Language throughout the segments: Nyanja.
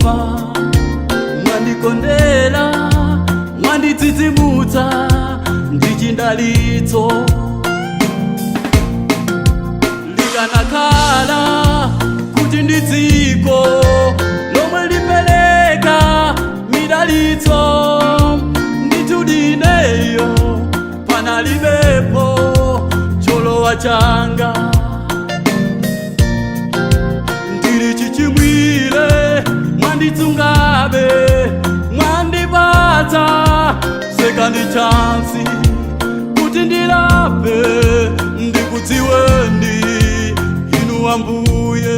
Yehova, mwandikondela, mwanditsitsimutsa ndichindalitso. Likanakhala kuti ndi dziko lomwe lipereka midalitso, ndithu dineyo panalibepo cholowa changa. Ndili chichimwire mwanditsungabe, mwandipatsa second chance kuti ndilape ndikudziweni inu Ambuye.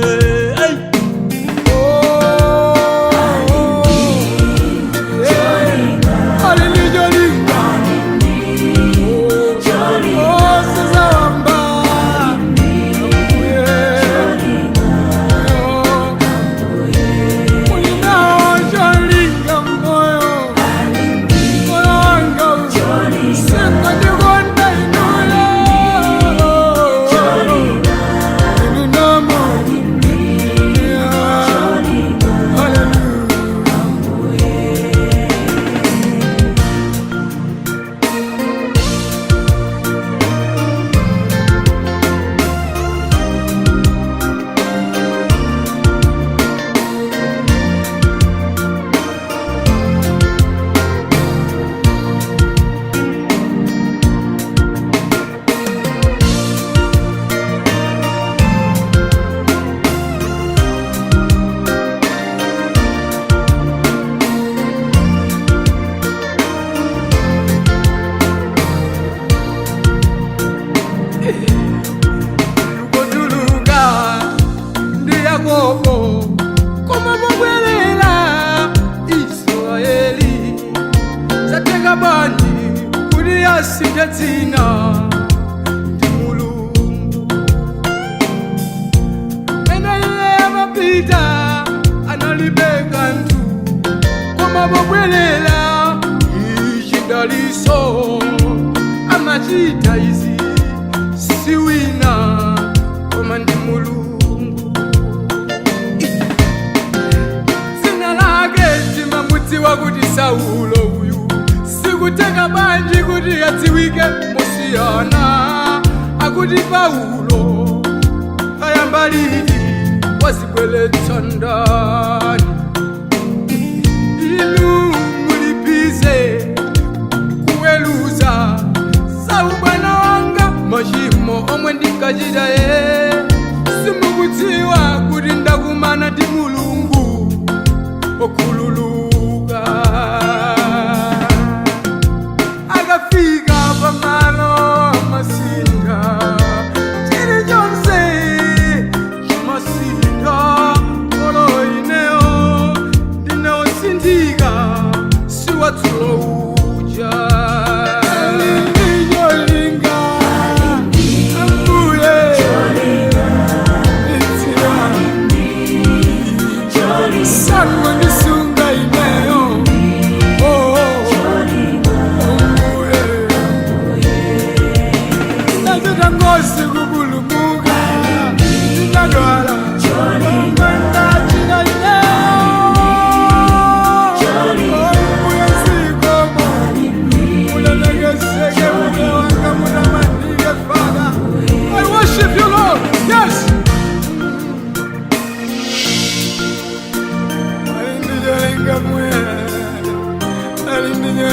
Koma mubwelela Israeli, sateka banji kuti asinthe dzina ndi Mulungu. Mene iye amapita analibe kanthu, koma mubwelela ichidaliso. Amachita izi si wina koma ndi Mulungu. Dziwa kuti Saulo uyu sikuteka banji kuti adziwike musiyana, akuti Paulo ayamba liti wazibweretsa ndani. Inu mulipize kuweluza za ubwana wanga, machimo omwe ndikachita simukudziwa kuti ndakumana ndi Mulungu okhululuka. Akafika pamalo masinga, chilichonse chimasinga. Olo ineo ndinaosinthika siwatsulo uja.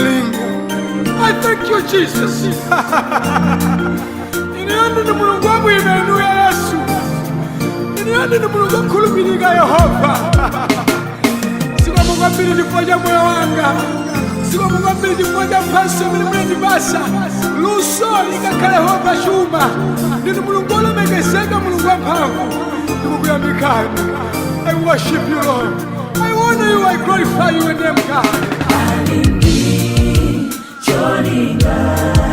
I thank you, Jesus. Iniende ni Mulungu wangu imenuya Yesu. Iniende ni Mulungu wakulumilika Yehova. Siko Mungu ambili nifoja moyo wanga. Siko Mungu ambili nifoja mpasi mlimeni basa. Luso ikakale Yehova shuma. Nini Mulungu wala megesega Mulungu wampavu. Mungu ya mikani. I worship you, Lord. I honor you, I glorify you in name, God. Johnny God.